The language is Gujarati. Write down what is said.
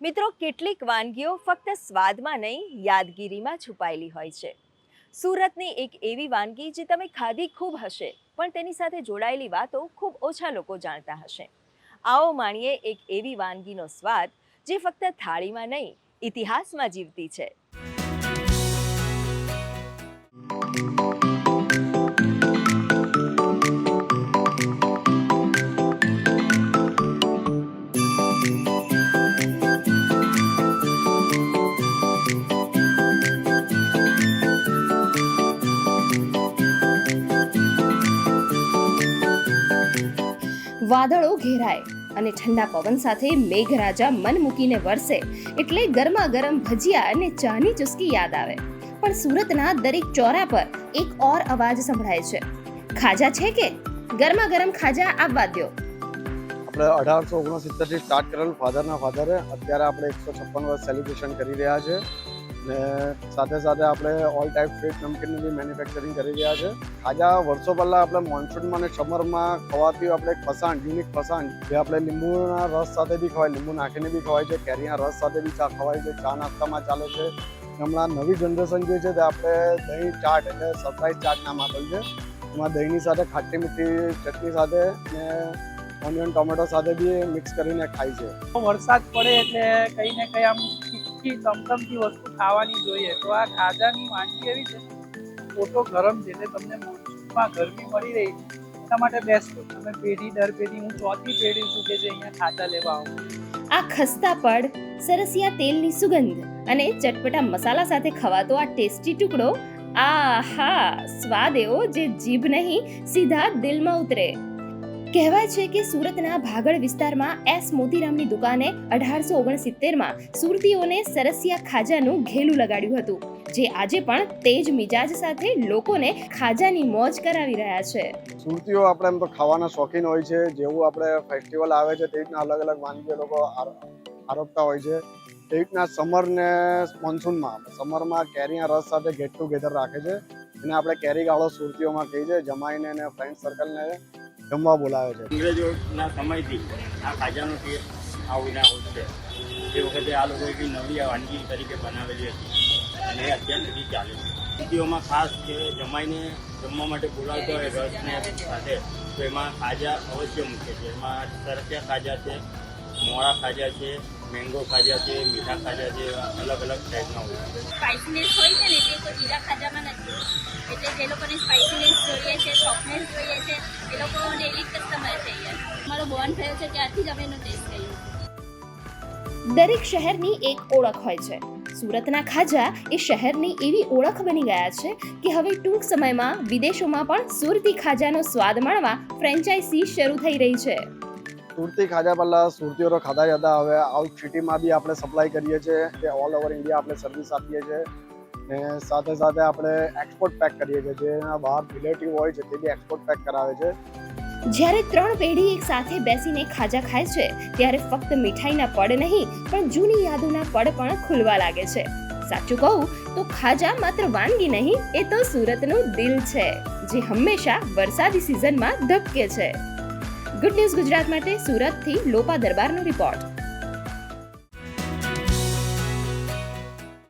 મિત્રો, કેટલીક વાનગીઓ ફક્ત સ્વાદમાં નહીં, યાદગીરીમાં છુપાયેલી હોય છે. સુરતની એક એવી વાનગી જે તમે ખાધી ખૂબ હશે, પણ તેની સાથે જોડાયેલી વાતો ખૂબ ઓછા લોકો જાણતા હશે. આવો માણીએ એક એવી વાનગીનો સ્વાદ જે ફક્ત થાળીમાં નહીં, ઇતિહાસમાં જીવતી છે. વાદળો ઘેરાય અને ઠંડા પવન સાથે મેઘરાજા મન મૂકીને વરસે એટલે ગરમા ગરમ ભજીયા અને ચાની ચુસ્કી યાદ આવે. પણ સુરતના દરેક ચોરા પર એક ઓર અવાજ સંભળાય છે. ખાજા છે કે? ગરમા ગરમ ખાજા આવવા દ્યો. આપણે 1869 થી સ્ટાર્ટ કરેલું ફાધરના ફાધરે અત્યારે આપણે 156 વર્ષ સેલિબ્રેશન કરી રહ્યા છે ને સાથે સાથે આપણે ઓલ ટાઈપ સ્વીટ નમકીનનું બી મેન્યુફેક્ચરિંગ કરી રહ્યા છે. ખાજા વર્ષો પહેલાં આપણે મોન્સૂનમાં અને સમરમાં ખવાતી આપણે એક ફસાણ, યુનિક ફસાણ, જે આપણે લીંબુના રસ સાથે બી ખવાય, લીંબુ નાખીને બી ખવાય છે, કેરીના રસ સાથે બી ચા ખવાય છે, ચા નાસ્તામાં ચાલે છે. હમણાં નવી જનરેશન જે છે તે આપણે દહીં ચાટ એટલે સરપ્રાઈઝ ચાટ નામ આપેલ છે. એમાં દહીંની સાથે ખાટી મીઠી ચટણી સાથે ને ઓનિયન ટોમેટો સાથે બી મિક્સ કરીને ખાય છે. વરસાદ પડે એટલે કંઈ ને કંઈ આમ તીખી ચમચમતી વસ્તુ ખાવાની જોઈએ. તો આ ખાજાની વાનગી એવી છે, પોતો ગરમ છે એટલે તમને મોન્સૂનમાં ગરમી મળી રહી એના માટે બેસ્ટ. તમે પેઢી દર પેઢી, હું ચોથી પેઢી છું કે જે અહીંયા ખાજા લેવા આવું. આ ખસ્તા પડ, સરસિયા તેલની સુગંધ અને ચટપટા મસાલા સાથે ખવાતો આ ટેસ્ટી ટુકડો, આહા, સ્વાદ એવો જે જીભ નહીં સીધા દિલમાં ઉતરે. કહેવાય છે કે સુરતના ભાગળ વિસ્તારમાં એસ મોતીરામની દુકાને 1869માં સુરતીઓને સરસિયા ખાજાનું ઘેલું લગાડ્યું હતું, જે આજે પણ તેજ મિજાજ સાથે લોકોને ખાજાની મોજ કરાવી રહ્યા છે. સુરતીઓ આપણે એમ તો ખાવાના શોખીન હોય છે. જેવું આપણે ફેસ્ટિવલ આવે છે તે રીતના અલગ અલગ વાનગીઓ લોકો આરોપતા હોય છે. તે રીતના સમર ને સમરમાં કેરીના રસ સાથે ગેટ ટુગેધર રાખે છે. એને આપણે કેરી ગાળો સુરતીઓમાં કહીએ છીએ. જમાઈને અને ફ્રેન્ડ સર્કલને જમવા બોલાવે છે. અંગ્રેજોના સમયથી આ ખાજાનો ટેસ્ટ આવીને આવું છે. એ વખતે આ લોકોએ બી નવી વાનગી તરીકે બનાવેલી હતી અને એ અત્યાર સુધી ચાલે છે. સુરતીઓમાં ખાસ કે જમાઈને જમવા માટે બોલાવતો હોય રસને સાથે, તો એમાં ખાજા અવશ્ય મૂકે છે. એમાં સરસિયા ખાજા છે, મોળા ખાજા છે, મેંગો ખાજા છે, મીઠા ખાજા છે, અલગ અલગ ટાઈપના હોય છે. સ્પાઇસીનેસ હોય છે ને તે કોઈ બીજા ખાજામાં નથી. એટલે જે લોકોને સ્પાઇસીનેસ જોઈએ છે, સોફ્ટનેસ જોઈએ છે, એ લોકો ડેલી કસ્ટમર છે. અમારો બોન્ડ થયો છે ત્યારથી જ અમે એનો ટેસ્ટ કર્યો છે. દરેક શહેરની એક ઓળખ હોય છે. સુરતના ખાજા એ શહેરની એવી ઓળખ બની ગયા છે કે હવે ટૂંક સમયમાં વિદેશોમાં પણ સુરતી ખાજાનો સ્વાદ માણવા ફ્રેન્ચાઇઝી શરૂ થઈ રહી છે. સુરતી ખાજા પહેલાં સુરતીઓ તો ખાતા હતા, હવે આઉટ સિટીમાં બી આપણે સપ્લાય કરીએ છીએ. કે ઓલ ઓવર ઇન્ડિયા આપણે સર્વિસ આપીએ છીએ ને સાથે સાથે આપણે એક્સપોર્ટ પેક કરીએ છીએ. જેના બહાર રિલેટિવ હોય છે તે બી એક્સપોર્ટ પેક કરાવે છે. જ્યારે 3 પેઢી એક સાથે બેસીને ખાજા ખાય છે ત્યારે ફક્ત મીઠાઈના પડ નહીં પણ જૂની યાદોના પડ પણ ખુલવા લાગે છે. સાચું કહું તો ખાજા માત્ર વાનગી નહીં, એ તો સુરતનું દિલ છે, જે હંમેશા વરસાદી સિઝનમાં ધબકે છે. ગુડ ન્યૂઝ ગુજરાત માટે સુરતથી લોપા દરબારનો રિપોર્ટ.